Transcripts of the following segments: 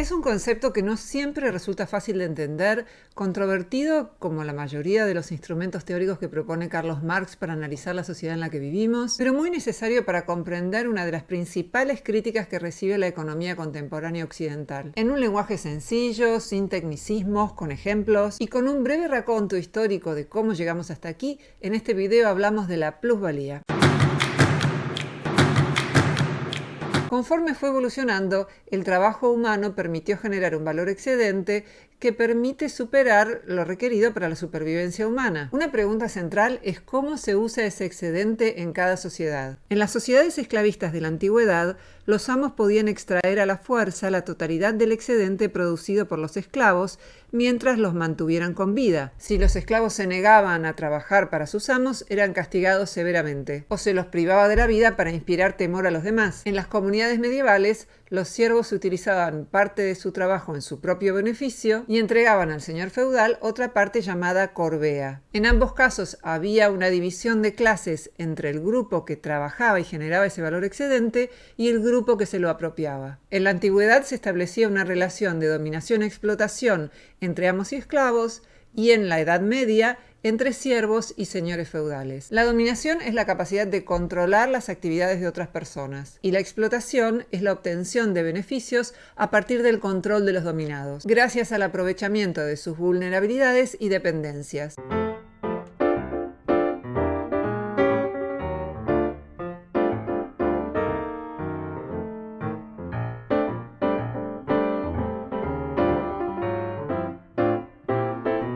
Es un concepto que no siempre resulta fácil de entender, controvertido como la mayoría de los instrumentos teóricos que propone Carlos Marx para analizar la sociedad en la que vivimos, pero muy necesario para comprender una de las principales críticas que recibe la economía contemporánea occidental. En un lenguaje sencillo, sin tecnicismos, con ejemplos y con un breve raconto histórico de cómo llegamos hasta aquí, en este video hablamos de la plusvalía. Conforme fue evolucionando, el trabajo humano permitió generar un valor excedente que permite superar lo requerido para la supervivencia humana. Una pregunta central es cómo se usa ese excedente en cada sociedad. En las sociedades esclavistas de la antigüedad, los amos podían extraer a la fuerza la totalidad del excedente producido por los esclavos mientras los mantuvieran con vida. Si los esclavos se negaban a trabajar para sus amos, eran castigados severamente, o se los privaba de la vida para inspirar temor a los demás. En las comunidades medievales, los siervos utilizaban parte de su trabajo en su propio beneficio y entregaban al señor feudal otra parte llamada corbea. En ambos casos había una división de clases entre el grupo que trabajaba y generaba ese valor excedente y el grupo que se lo apropiaba. En la antigüedad se establecía una relación de dominación-explotación entre amos y esclavos, y en la Edad Media entre siervos y señores feudales. La dominación es la capacidad de controlar las actividades de otras personas, y la explotación es la obtención de beneficios a partir del control de los dominados, gracias al aprovechamiento de sus vulnerabilidades y dependencias.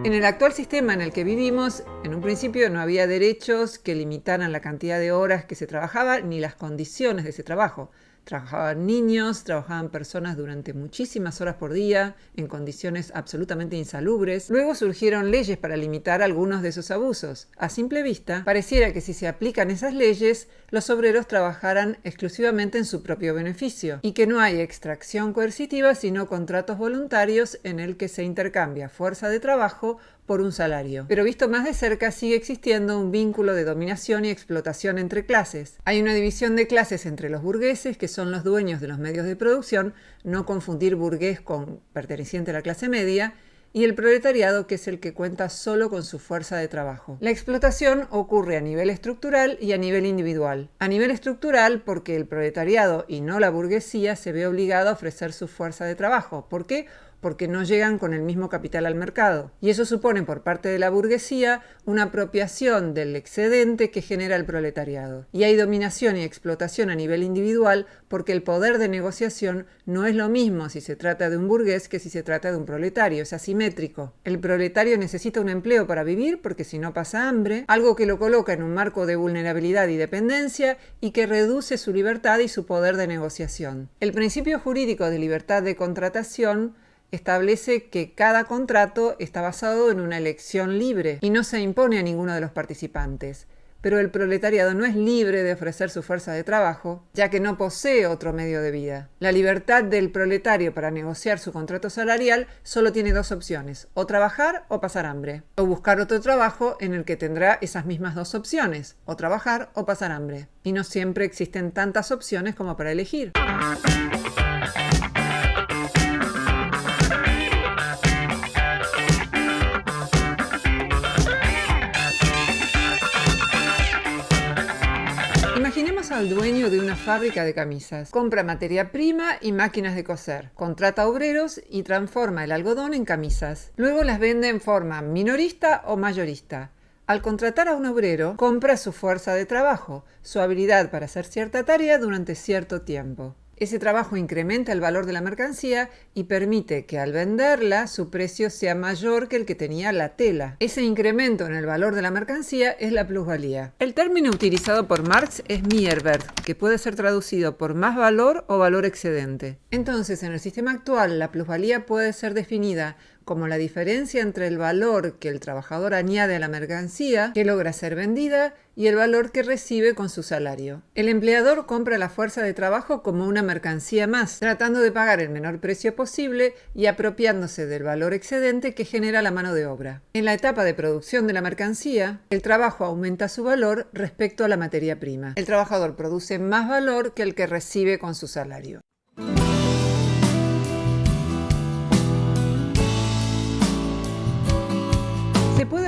En el actual sistema en el que vivimos, en un principio no había derechos que limitaran la cantidad de horas que se trabajaba ni las condiciones de ese trabajo. Trabajaban niños, trabajaban personas durante muchísimas horas por día, en condiciones absolutamente insalubres. Luego surgieron leyes para limitar algunos de esos abusos. A simple vista, pareciera que si se aplican esas leyes, los obreros trabajarán exclusivamente en su propio beneficio, y que no hay extracción coercitiva, sino contratos voluntarios en el que se intercambia fuerza de trabajo por un salario. Pero visto más de cerca, sigue existiendo un vínculo de dominación y explotación entre clases. Hay una división de clases entre los burgueses, que son los dueños de los medios de producción, no confundir burgués con perteneciente a la clase media, y el proletariado, que es el que cuenta solo con su fuerza de trabajo. La explotación ocurre a nivel estructural y a nivel individual. A nivel estructural, porque el proletariado y no la burguesía se ve obligado a ofrecer su fuerza de trabajo. ¿Por qué? Porque no llegan con el mismo capital al mercado. Y eso supone por parte de la burguesía una apropiación del excedente que genera el proletariado. Y hay dominación y explotación a nivel individual porque el poder de negociación no es lo mismo si se trata de un burgués que si se trata de un proletario, es asimétrico. El proletario necesita un empleo para vivir porque si no pasa hambre, algo que lo coloca en un marco de vulnerabilidad y dependencia y que reduce su libertad y su poder de negociación. El principio jurídico de libertad de contratación establece que cada contrato está basado en una elección libre y no se impone a ninguno de los participantes. Pero el proletariado no es libre de ofrecer su fuerza de trabajo, ya que no posee otro medio de vida. La libertad del proletario para negociar su contrato salarial solo tiene dos opciones: o trabajar o pasar hambre, o buscar otro trabajo en el que tendrá esas mismas dos opciones, o trabajar o pasar hambre. Y no siempre existen tantas opciones como para elegir. Imaginemos al dueño de una fábrica de camisas. Compra materia prima y máquinas de coser. Contrata obreros y transforma el algodón en camisas. Luego las vende en forma minorista o mayorista. Al contratar a un obrero, compra su fuerza de trabajo, su habilidad para hacer cierta tarea durante cierto tiempo. Ese trabajo incrementa el valor de la mercancía y permite que al venderla su precio sea mayor que el que tenía la tela. Ese incremento en el valor de la mercancía es la plusvalía. El término utilizado por Marx es Mehrwert, que puede ser traducido por más valor o valor excedente. Entonces, en el sistema actual, la plusvalía puede ser definida como la diferencia entre el valor que el trabajador añade a la mercancía que logra ser vendida y el valor que recibe con su salario. El empleador compra la fuerza de trabajo como una mercancía más, tratando de pagar el menor precio posible y apropiándose del valor excedente que genera la mano de obra. En la etapa de producción de la mercancía, el trabajo aumenta su valor respecto a la materia prima. El trabajador produce más valor que el que recibe con su salario.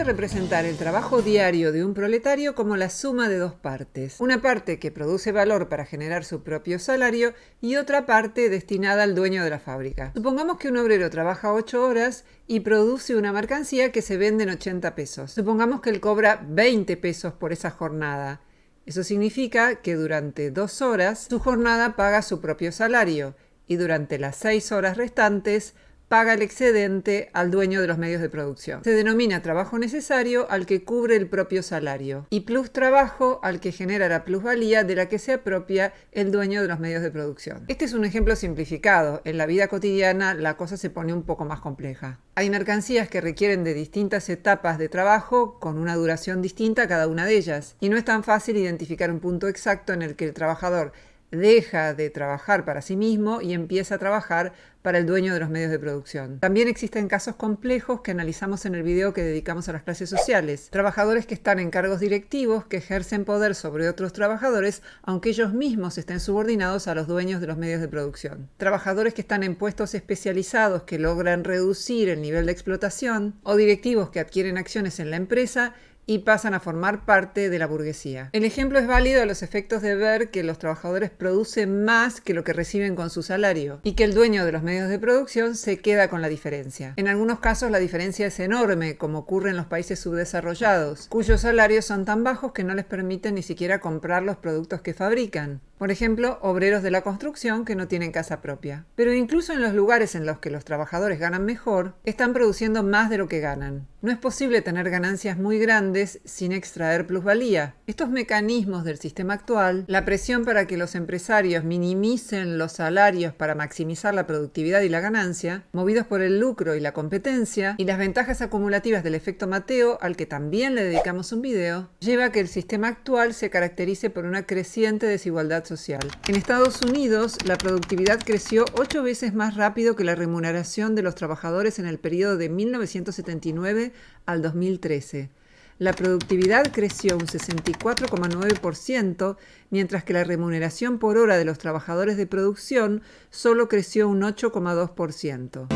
representar el trabajo diario de un proletario como la suma de dos partes. Una parte que produce valor para generar su propio salario y otra parte destinada al dueño de la fábrica. Supongamos que un obrero trabaja 8 horas y produce una mercancía que se vende en 80 pesos. Supongamos que él cobra 20 pesos por esa jornada. Eso significa que durante 2 horas su jornada paga su propio salario y durante las 6 horas restantes paga el excedente al dueño de los medios de producción. Se denomina trabajo necesario al que cubre el propio salario y plus trabajo al que genera la plusvalía de la que se apropia el dueño de los medios de producción. Este es un ejemplo simplificado. En la vida cotidiana la cosa se pone un poco más compleja. Hay mercancías que requieren de distintas etapas de trabajo con una duración distinta cada una de ellas y no es tan fácil identificar un punto exacto en el que el trabajador deja de trabajar para sí mismo y empieza a trabajar para el dueño de los medios de producción. También existen casos complejos que analizamos en el video que dedicamos a las clases sociales. Trabajadores que están en cargos directivos que ejercen poder sobre otros trabajadores aunque ellos mismos estén subordinados a los dueños de los medios de producción. Trabajadores que están en puestos especializados que logran reducir el nivel de explotación o directivos que adquieren acciones en la empresa y pasan a formar parte de la burguesía. El ejemplo es válido a los efectos de ver que los trabajadores producen más que lo que reciben con su salario y que el dueño de los medios de producción se queda con la diferencia. En algunos casos la diferencia es enorme, como ocurre en los países subdesarrollados, cuyos salarios son tan bajos que no les permiten ni siquiera comprar los productos que fabrican. Por ejemplo, obreros de la construcción que no tienen casa propia. Pero incluso en los lugares en los que los trabajadores ganan mejor, están produciendo más de lo que ganan. No es posible tener ganancias muy grandes sin extraer plusvalía. Estos mecanismos del sistema actual, la presión para que los empresarios minimicen los salarios para maximizar la productividad y la ganancia, movidos por el lucro y la competencia, y las ventajas acumulativas del efecto Mateo, al que también le dedicamos un video, lleva a que el sistema actual se caracterice por una creciente desigualdad social. En Estados Unidos, la productividad creció 8 veces más rápido que la remuneración de los trabajadores en el periodo de 1979 al 2013. La productividad creció un 64,9%, mientras que la remuneración por hora de los trabajadores de producción solo creció un 8,2%.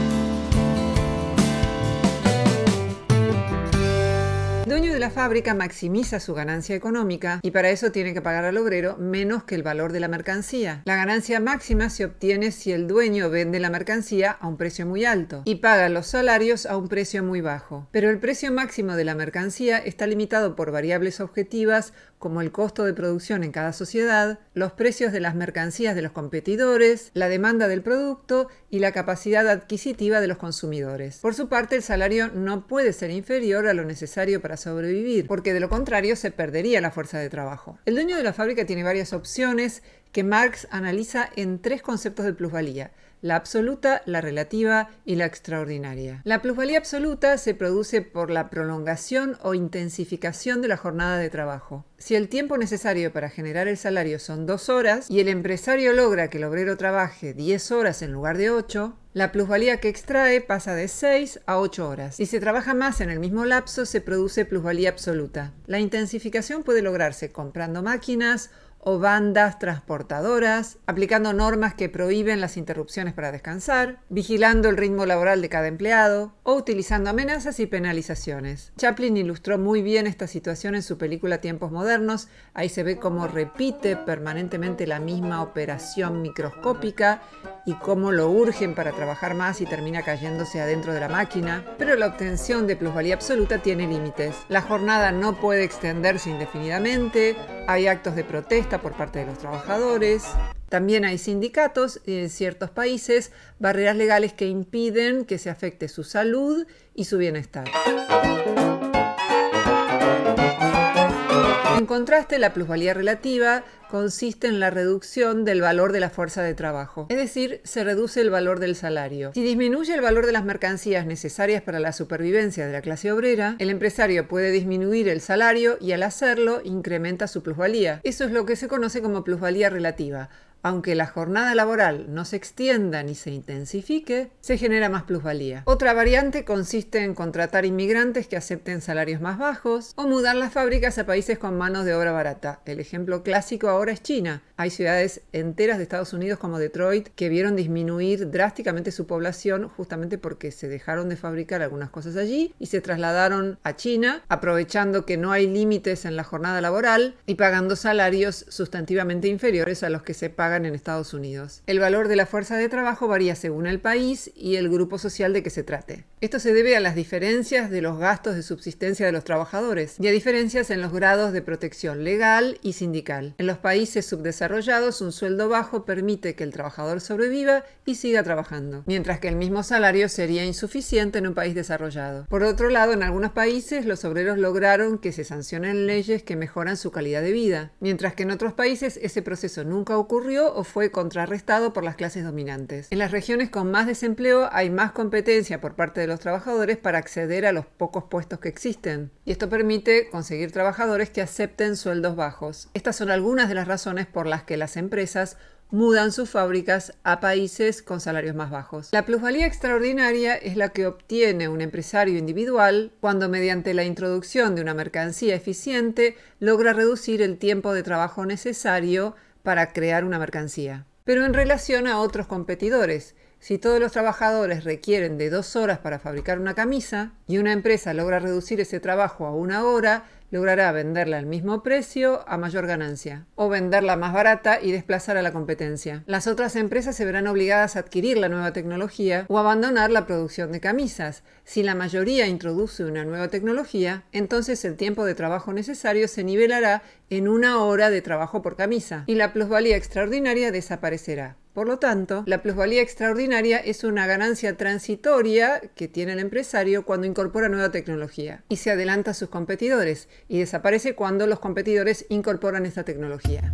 El dueño de la fábrica maximiza su ganancia económica y para eso tiene que pagar al obrero menos que el valor de la mercancía. La ganancia máxima se obtiene si el dueño vende la mercancía a un precio muy alto y paga los salarios a un precio muy bajo. Pero el precio máximo de la mercancía está limitado por variables objetivas como el costo de producción en cada sociedad, los precios de las mercancías de los competidores, la demanda del producto y la capacidad adquisitiva de los consumidores. Por su parte, el salario no puede ser inferior a lo necesario para sobrevivir, porque de lo contrario se perdería la fuerza de trabajo. El dueño de la fábrica tiene varias opciones que Marx analiza en 3 conceptos de plusvalía: la absoluta, la relativa y la extraordinaria. La plusvalía absoluta se produce por la prolongación o intensificación de la jornada de trabajo. Si el tiempo necesario para generar el salario son 2 horas y el empresario logra que el obrero trabaje 10 horas en lugar de 8, la plusvalía que extrae pasa de 6 a 8 horas. Si se trabaja más en el mismo lapso, se produce plusvalía absoluta. La intensificación puede lograrse comprando máquinas o bandas transportadoras, aplicando normas que prohíben las interrupciones para descansar, vigilando el ritmo laboral de cada empleado o utilizando amenazas y penalizaciones. Chaplin ilustró muy bien esta situación en su película Tiempos Modernos. Ahí se ve cómo repite permanentemente la misma operación microscópica y cómo lo urgen para trabajar más y termina cayéndose adentro de la máquina. Pero la obtención de plusvalía absoluta tiene límites. La jornada no puede extenderse indefinidamente, hay actos de protesta por parte de los trabajadores. También hay sindicatos y en ciertos países barreras legales que impiden que se afecte su salud y su bienestar. En contraste, la plusvalía relativa consiste en la reducción del valor de la fuerza de trabajo, es decir, se reduce el valor del salario. Si disminuye el valor de las mercancías necesarias para la supervivencia de la clase obrera, el empresario puede disminuir el salario y al hacerlo incrementa su plusvalía. Eso es lo que se conoce como plusvalía relativa. Aunque la jornada laboral no se extienda ni se intensifique, se genera más plusvalía. Otra variante consiste en contratar inmigrantes que acepten salarios más bajos o mudar las fábricas a países con manos de obra barata. El ejemplo clásico ahora es China. Hay ciudades enteras de Estados Unidos como Detroit que vieron disminuir drásticamente su población justamente porque se dejaron de fabricar algunas cosas allí y se trasladaron a China, aprovechando que no hay límites en la jornada laboral y pagando salarios sustantivamente inferiores a los que se pagan en Estados Unidos. El valor de la fuerza de trabajo varía según el país y el grupo social de que se trate. Esto se debe a las diferencias de los gastos de subsistencia de los trabajadores y a diferencias en los grados de protección legal y sindical. En los países subdesarrollados, un sueldo bajo permite que el trabajador sobreviva y siga trabajando, mientras que el mismo salario sería insuficiente en un país desarrollado. Por otro lado, en algunos países los obreros lograron que se sancionen leyes que mejoran su calidad de vida, mientras que en otros países ese proceso nunca ocurrió o fue contrarrestado por las clases dominantes. En las regiones con más desempleo hay más competencia por parte de los trabajadores para acceder a los pocos puestos que existen, y esto permite conseguir trabajadores que acepten sueldos bajos. Estas son algunas de las razones por las que las empresas mudan sus fábricas a países con salarios más bajos. La plusvalía extraordinaria es la que obtiene un empresario individual cuando, mediante la introducción de una mercancía eficiente, logra reducir el tiempo de trabajo necesario para crear una mercancía. Pero en relación a otros competidores, si todos los trabajadores requieren de 2 horas para fabricar una camisa y una empresa logra reducir ese trabajo a 1 hora, logrará venderla al mismo precio a mayor ganancia, o venderla más barata y desplazar a la competencia. Las otras empresas se verán obligadas a adquirir la nueva tecnología o abandonar la producción de camisas. Si la mayoría introduce una nueva tecnología, entonces el tiempo de trabajo necesario se nivelará en 1 hora de trabajo por camisa y la plusvalía extraordinaria desaparecerá. Por lo tanto, la plusvalía extraordinaria es una ganancia transitoria que tiene el empresario cuando incorpora nueva tecnología y se adelanta a sus competidores, y desaparece cuando los competidores incorporan esta tecnología.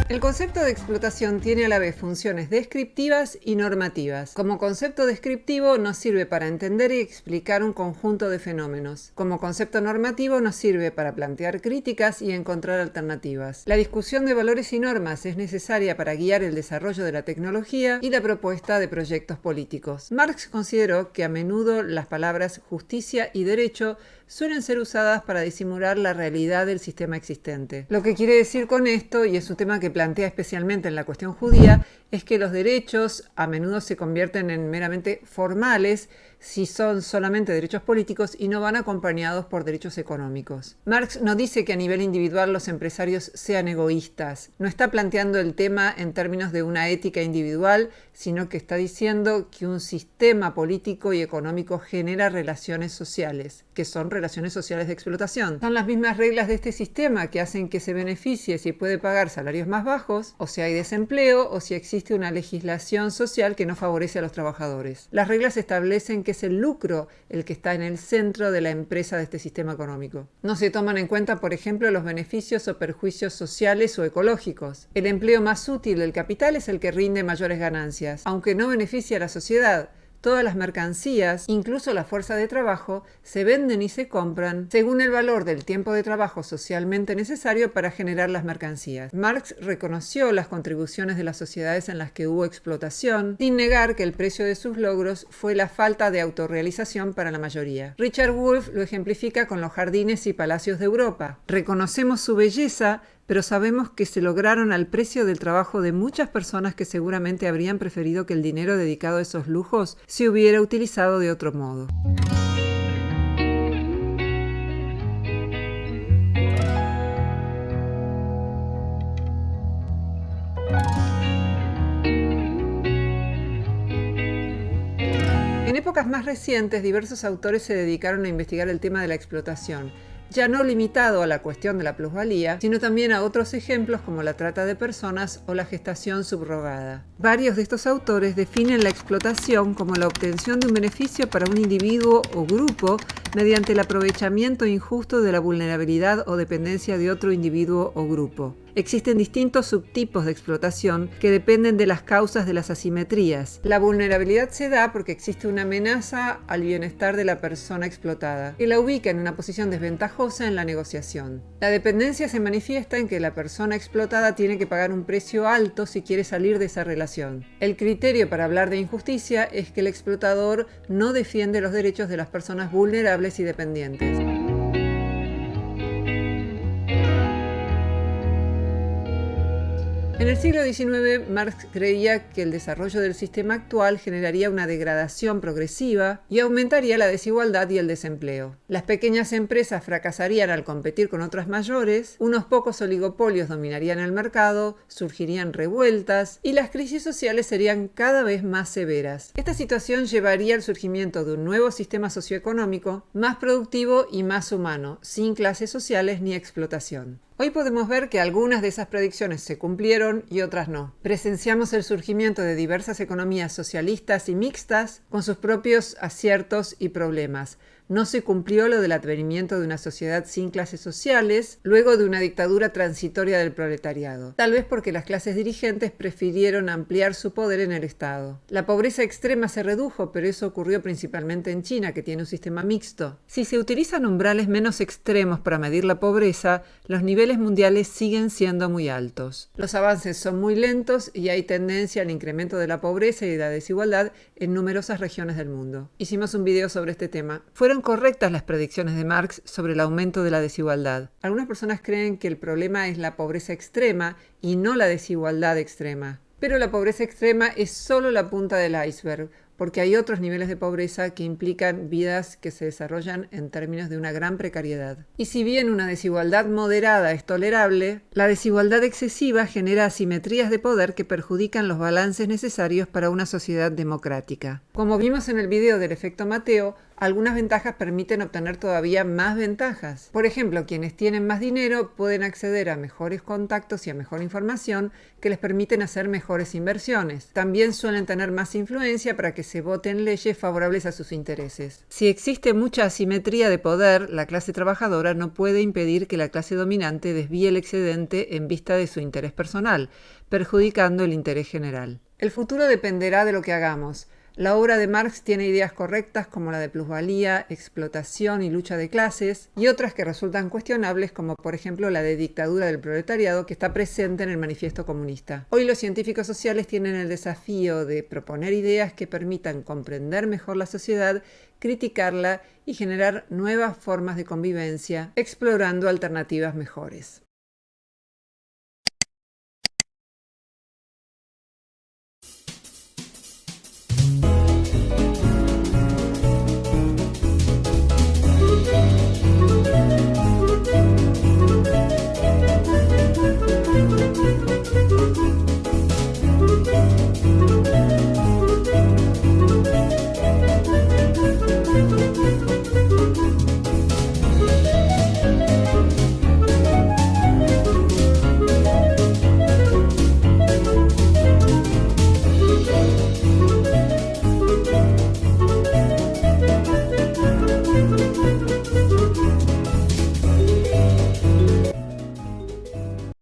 El concepto de explotación tiene a la vez funciones descriptivas y normativas. Como concepto descriptivo nos sirve para entender y explicar un conjunto de fenómenos. Como concepto normativo nos sirve para plantear críticas y encontrar alternativas. La discusión de valores y normas es necesaria para guiar el desarrollo de la tecnología y la propuesta de proyectos políticos. Marx consideró que a menudo las palabras justicia y derecho suelen ser usadas para disimular la realidad del sistema existente. Lo que quiere decir con esto, y es un tema que plantea especialmente en la cuestión judía, es que los derechos a menudo se convierten en meramente formales si son solamente derechos políticos y no van acompañados por derechos económicos. Marx no dice que a nivel individual los empresarios sean egoístas. No está planteando el tema en términos de una ética individual, sino que está diciendo que un sistema político y económico genera relaciones sociales, que son relaciones sociales de explotación. Son las mismas reglas de este sistema que hacen que se beneficie si puede pagar salarios más bajos, o si hay desempleo, o si existe una legislación social que no favorece a los trabajadores. Las reglas establecen que es el lucro el que está en el centro de la empresa de este sistema económico. No se toman en cuenta, por ejemplo, los beneficios o perjuicios sociales o ecológicos. El empleo más útil del capital es el que rinde mayores ganancias, aunque no beneficia a la sociedad. Todas las mercancías, incluso la fuerza de trabajo, se venden y se compran según el valor del tiempo de trabajo socialmente necesario para generar las mercancías. Marx reconoció las contribuciones de las sociedades en las que hubo explotación, sin negar que el precio de sus logros fue la falta de autorrealización para la mayoría. Richard Wolff lo ejemplifica con los jardines y palacios de Europa. Reconocemos su belleza, pero sabemos que se lograron al precio del trabajo de muchas personas que seguramente habrían preferido que el dinero dedicado a esos lujos se hubiera utilizado de otro modo. En épocas más recientes, diversos autores se dedicaron a investigar el tema de la explotación, ya no limitado a la cuestión de la plusvalía, sino también a otros ejemplos como la trata de personas o la gestación subrogada. Varios de estos autores definen la explotación como la obtención de un beneficio para un individuo o grupo mediante el aprovechamiento injusto de la vulnerabilidad o dependencia de otro individuo o grupo. Existen distintos subtipos de explotación que dependen de las causas de las asimetrías. La vulnerabilidad se da porque existe una amenaza al bienestar de la persona explotada, que la ubica en una posición desventajosa en la negociación. La dependencia se manifiesta en que la persona explotada tiene que pagar un precio alto si quiere salir de esa relación. El criterio para hablar de injusticia es que el explotador no defiende los derechos de las personas vulnerables y dependientes. En el siglo XIX, Marx creía que el desarrollo del sistema actual generaría una degradación progresiva y aumentaría la desigualdad y el desempleo. Las pequeñas empresas fracasarían al competir con otras mayores, unos pocos oligopolios dominarían el mercado, surgirían revueltas y las crisis sociales serían cada vez más severas. Esta situación llevaría al surgimiento de un nuevo sistema socioeconómico más productivo y más humano, sin clases sociales ni explotación. Hoy podemos ver que algunas de esas predicciones se cumplieron y otras no. Presenciamos el surgimiento de diversas economías socialistas y mixtas con sus propios aciertos y problemas. No se cumplió lo del advenimiento de una sociedad sin clases sociales, luego de una dictadura transitoria del proletariado. Tal vez porque las clases dirigentes prefirieron ampliar su poder en el Estado. La pobreza extrema se redujo, pero eso ocurrió principalmente en China, que tiene un sistema mixto. Si se utilizan umbrales menos extremos para medir la pobreza, los niveles mundiales siguen siendo muy altos. Los avances son muy lentos y hay tendencia al incremento de la pobreza y de la desigualdad en numerosas regiones del mundo. Hicimos un video sobre este tema. Fueron correctas las predicciones de Marx sobre el aumento de la desigualdad. Algunas personas creen que el problema es la pobreza extrema y no la desigualdad extrema. Pero la pobreza extrema es solo la punta del iceberg, porque hay otros niveles de pobreza que implican vidas que se desarrollan en términos de una gran precariedad. Y si bien una desigualdad moderada es tolerable, la desigualdad excesiva genera asimetrías de poder que perjudican los balances necesarios para una sociedad democrática. Como vimos en el video del efecto Mateo, algunas ventajas permiten obtener todavía más ventajas. Por ejemplo, quienes tienen más dinero pueden acceder a mejores contactos y a mejor información que les permiten hacer mejores inversiones. También suelen tener más influencia para que se voten leyes favorables a sus intereses. Si existe mucha asimetría de poder, la clase trabajadora no puede impedir que la clase dominante desvíe el excedente en vista de su interés personal, perjudicando el interés general. El futuro dependerá de lo que hagamos. La obra de Marx tiene ideas correctas como la de plusvalía, explotación y lucha de clases, y otras que resultan cuestionables como por ejemplo la de dictadura del proletariado que está presente en el Manifiesto Comunista. Hoy los científicos sociales tienen el desafío de proponer ideas que permitan comprender mejor la sociedad, criticarla y generar nuevas formas de convivencia, explorando alternativas mejores.